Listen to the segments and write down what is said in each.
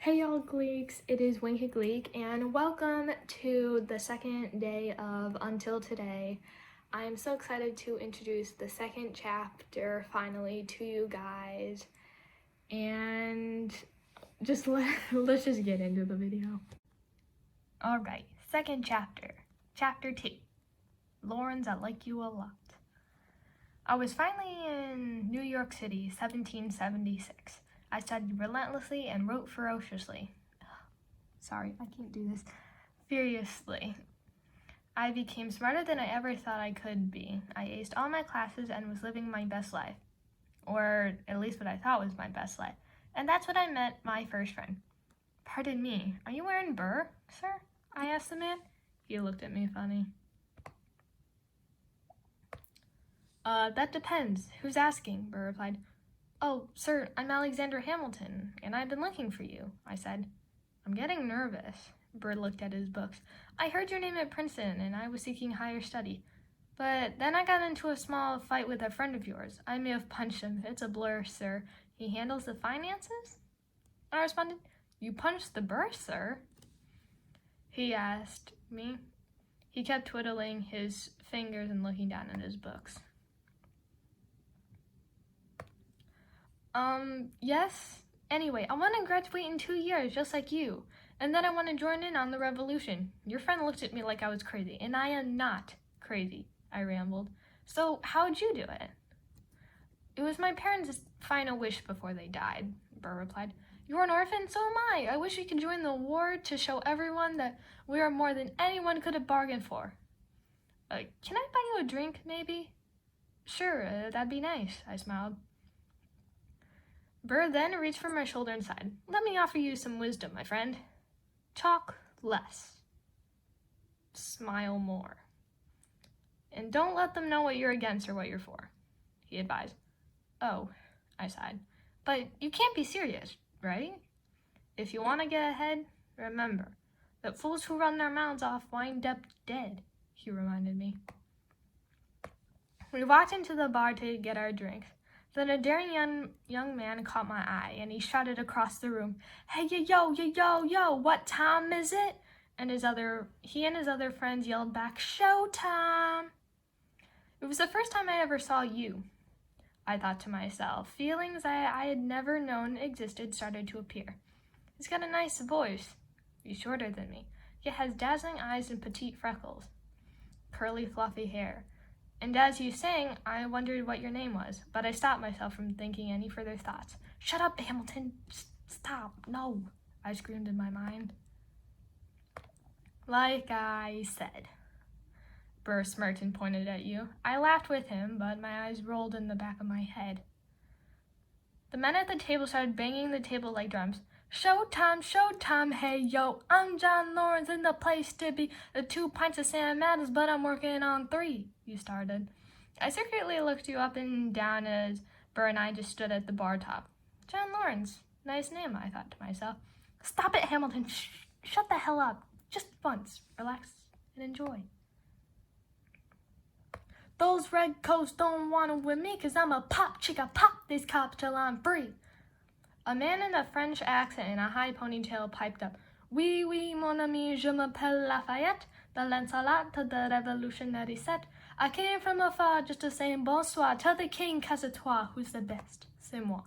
Hey y'all Gleeks, it is Winky Gleek and welcome to the second day of Until Today. I am so excited to introduce the second chapter finally to you guys, and let's just get into the video. Alright, second chapter, chapter 2, Lawrence, I like you a lot. I was finally in New York City, 1776. I studied relentlessly and wrote ferociously. Sorry, I can't do this. Furiously. I became smarter than I ever thought I could be. I aced all my classes and was living my best life. Or at least what I thought was my best life. And that's when I met my first friend. Pardon me, are you wearing burr, sir? I asked the man. He looked at me funny. That depends. Who's asking? Burr replied. Oh, sir, I'm Alexander Hamilton, and I've been looking for you, I said. I'm getting nervous. Burr looked at his books. I heard your name at Princeton, and I was seeking higher study. But then I got into a small fight with a friend of yours. I may have punched him. It's a blur, sir. He handles the finances? I responded. You punched the Burr, sir? He asked me. He kept twiddling his fingers and looking down at his books. Yes. Anyway, I want to graduate in 2 years, just like you. And then I want to join in on the revolution. Your friend looked at me like I was crazy, and I am not crazy, I rambled. So, how'd you do it? It was my parents' final wish before they died, Burr replied. You're an orphan? So am I. I wish we could join the war to show everyone that we are more than anyone could have bargained for. Can I buy you a drink, maybe? Sure, that'd be nice, I smiled. Burr then reached for my shoulder and sighed. Let me offer you some wisdom, my friend. Talk less. Smile more. And don't let them know what you're against or what you're for, he advised. Oh, I sighed. But you can't be serious, right? If you want to get ahead, remember that fools who run their mouths off wind up dead, he reminded me. We walked into the bar to get our drinks. Then a daring young man caught my eye, and he shouted across the room, Hey, yo, what time is it? And he and his other friends yelled back, Showtime! It was the first time I ever saw you, I thought to myself. Feelings I had never known existed started to appear. He's got a nice voice. He's shorter than me. He has dazzling eyes and petite freckles, curly, fluffy hair. And as you sang, I wondered what your name was, but I stopped myself from thinking any further thoughts. Shut up, Hamilton! Stop! No! I screamed in my mind. Like I said. Burr smirked and pointed at you. I laughed with him, but my eyes rolled in the back of my head. The men at the table started banging the table like drums. Showtime, hey yo, I'm John Lawrence in the place to be. 2 pints of Sam Adams, but I'm working on 3, you started. I secretly looked you up and down as Burr and I just stood at the bar top. John Lawrence, nice name, I thought to myself. Stop it, Hamilton, shut the hell up. Just once, relax and enjoy. Those red coats don't want to with me, 'cause I'm a pop these cops till I'm free. A man in a French accent and a high ponytail piped up, Oui, mon ami, je m'appelle Lafayette, the Lancelot to the revolutionary set. I came from afar just to say bonsoir, tell the king casse-toi, who's the best, c'est moi.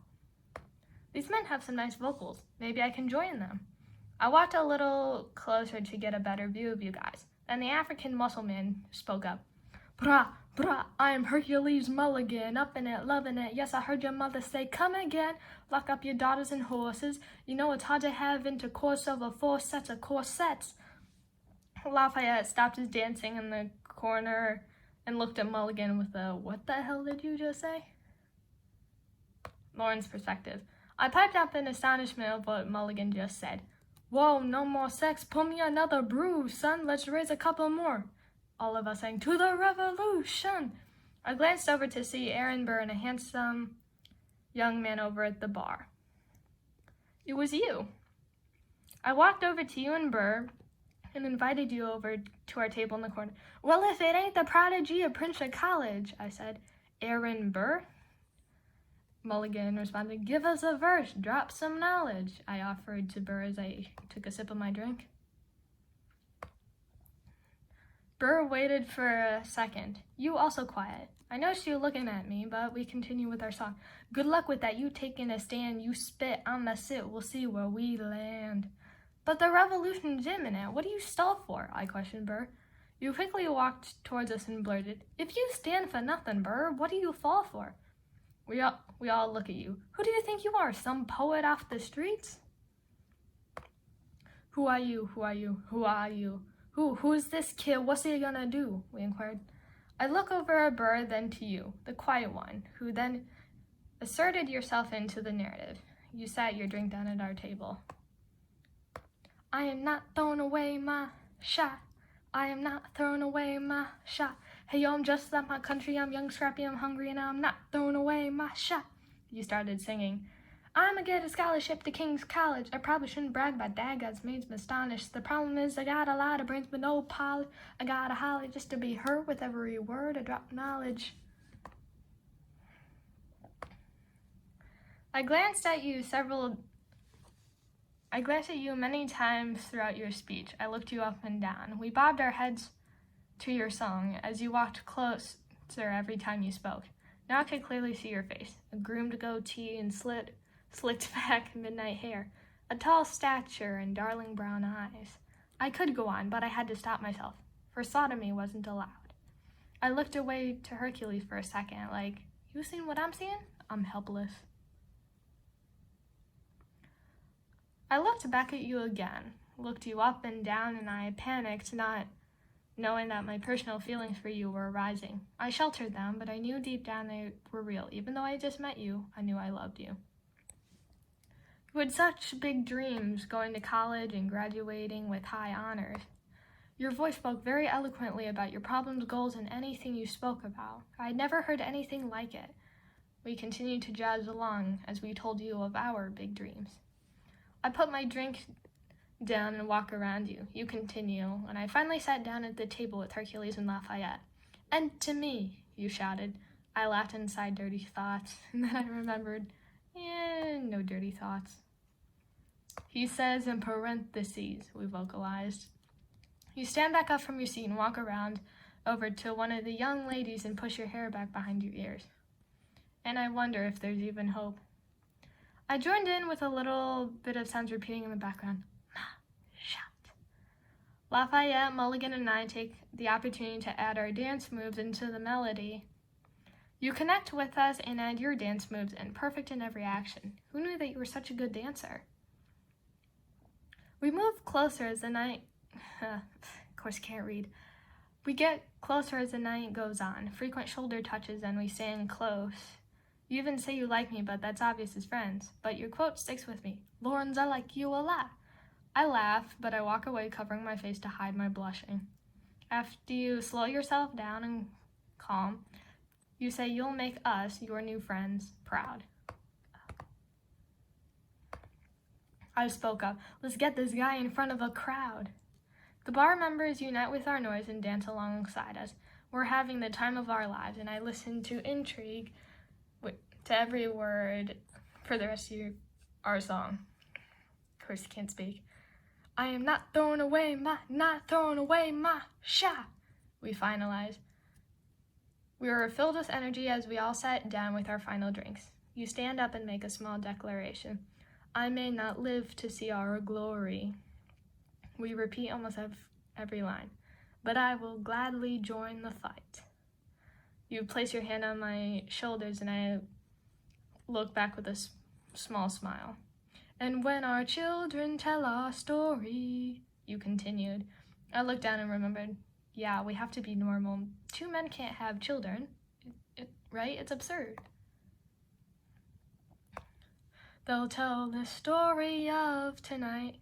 These men have some nice vocals, maybe I can join them. I walked a little closer to get a better view of you guys, and the African muscle man spoke up. Brah, I am Hercules Mulligan, up in it, loving it. Yes, I heard your mother say, come again. Lock up your daughters and horses. You know it's hard to have intercourse over 4 sets of corsets. Lafayette stopped his dancing in the corner and looked at Mulligan with a, what the hell did you just say? Lauren's perspective. I piped up in astonishment of what Mulligan just said. Whoa, no more sex. Pull me another brew, son. Let's raise a couple more. All of us sang, to the revolution! I glanced over to see Aaron Burr and a handsome young man over at the bar. It was you. I walked over to you and Burr and invited you over to our table in the corner. Well, if it ain't the prodigy of Princeton College, I said. Aaron Burr? Mulligan responded, "Give us a verse, drop some knowledge," I offered to Burr as I took a sip of my drink. Burr waited for a second. "You also quiet. I noticed you looking at me, but we continue with our song. Good luck with that. You taking a stand, you spit, I'm a sit. We'll see where we land." "But the revolution's imminent. What do you stall for?" I questioned Burr. You quickly walked towards us and blurted, "If you stand for nothing, Burr, what do you fall for?" We all look at you. "Who do you think you are, some poet off the streets?" Who are you? Who are you? Who are you? Who's this kid? What's he gonna do?" we inquired. I look over at Burr, then to you, the quiet one, who then asserted yourself into the narrative. You sat your drink down at our table. "I am not throwing away my shot. I am not throwing away my shot. Hey yo, I'm just like my country. I'm young, scrappy, I'm hungry, and I'm not throwing away my shot." You started singing. "I'ma get a scholarship to King's College. I probably shouldn't brag, but dad got me astonished. The problem is I got a lot of brains but no polish. I gotta holler just to be heard with every word. I drop knowledge." I glanced at you many times throughout your speech. I looked you up and down. We bobbed our heads to your song as you walked closer every time you spoke. Now I could clearly see your face, a groomed goatee and slicked back midnight hair, a tall stature and darling brown eyes. I could go on, but I had to stop myself, for sodomy wasn't allowed. I looked away to Hercules for a second, like, "You seen what I'm seeing? I'm helpless." I looked back at you again, looked you up and down, and I panicked, not knowing that my personal feelings for you were arising. I sheltered them, but I knew deep down they were real. Even though I just met you, I knew I loved you. You had such big dreams, going to college and graduating with high honors. Your voice spoke very eloquently about your problems, goals, and anything you spoke about. I had never heard anything like it. We continued to jazz along as we told you of our big dreams. I put my drink down and walk around you. You continue, and I finally sat down at the table with Hercules and Lafayette. "And to me," you shouted. I laughed inside dirty thoughts, and then I remembered, no dirty thoughts. "He says in parentheses," we vocalized. You stand back up from your seat and walk around over to one of the young ladies and push your hair back behind your ears. "And I wonder if there's even hope." I joined in with a little bit of sounds repeating in the background. "Ma, shut." Lafayette, Mulligan, and I take the opportunity to add our dance moves into the melody. You connect with us and add your dance moves, and perfect in every action. Who knew that you were such a good dancer? We move closer as the night... of course, can't read. We get closer as the night goes on. Frequent shoulder touches, and we stand close. You even say you like me, but that's obvious as friends. But your quote sticks with me. "Lawrence, I like you a lot." I laugh, but I walk away covering my face to hide my blushing. After you slow yourself down and calm, you say you'll make us, your new friends, proud. I spoke up. "Let's get this guy in front of a crowd." The bar members unite with our noise and dance alongside us. We're having the time of our lives, and I listen to intrigue to every word for the rest of our song. Of course, you can't speak. "I am not throwing away my shot," we finalize. We were filled with energy as we all sat down with our final drinks. You stand up and make a small declaration. "I may not live to see our glory." We repeat almost every line. "But I will gladly join the fight." You place your hand on my shoulders, and I look back with a small smile. "And when our children tell our story," you continued. I looked down and remembered, yeah, we have to be normal. 2 men can't have children, right? It's absurd. "They'll tell the story of tonight."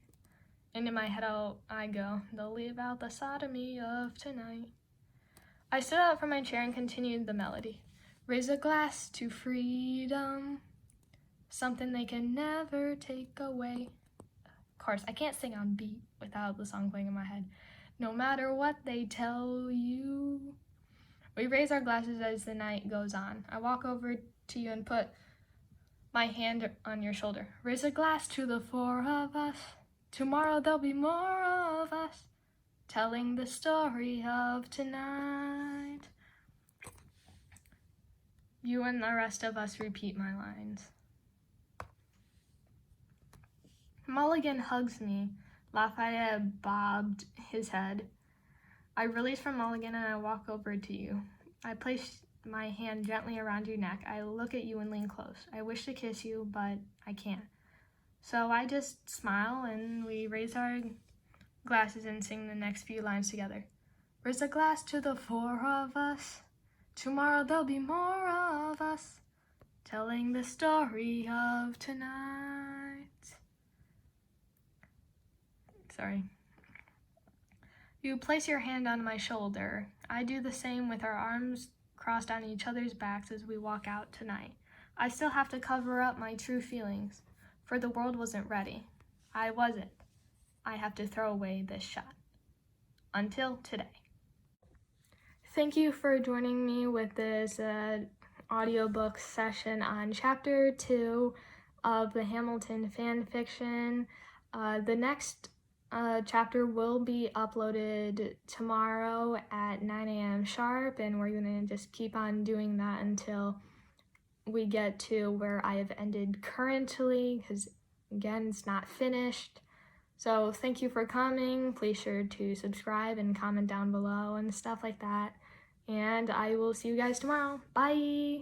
And in my head I go, "They'll leave out the sodomy of tonight." I stood up from my chair and continued the melody. "Raise a glass to freedom, something they can never take away." Of course, I can't sing on beat without the song playing in my head. "No matter what they tell you." We raise our glasses as the night goes on. I walk over to you and put My hand on your shoulder. Raise a glass to the four of us. Tomorrow there'll be more of us, telling the story of tonight. You and the rest of us repeat my lines. Mulligan hugs me. Lafayette bobbed his head. I release from Mulligan and I walk over to you. I place my hand gently around your neck. I look at you and lean close. I wish to kiss you, but I can't. So I just smile and we raise our glasses and sing the next few lines together. Raise a glass to the four of us. Tomorrow there'll be more of us, telling the story of tonight. Sorry. You place your hand on my shoulder. I do the same with our arms crossed on each other's backs as we walk out tonight. I still have to cover up my true feelings, for the world wasn't ready. I wasn't. I have to throw away this shot. Until today. Thank you for joining me with this audiobook session on Chapter 2 of the Hamilton fan fiction. The next chapter will be uploaded tomorrow at 9 a.m. sharp, and we're going to just keep on doing that until we get to where I have ended currently, because again, it's not finished. So thank you for coming. Please sure to subscribe and comment down below and stuff like that. And I will see you guys tomorrow. Bye!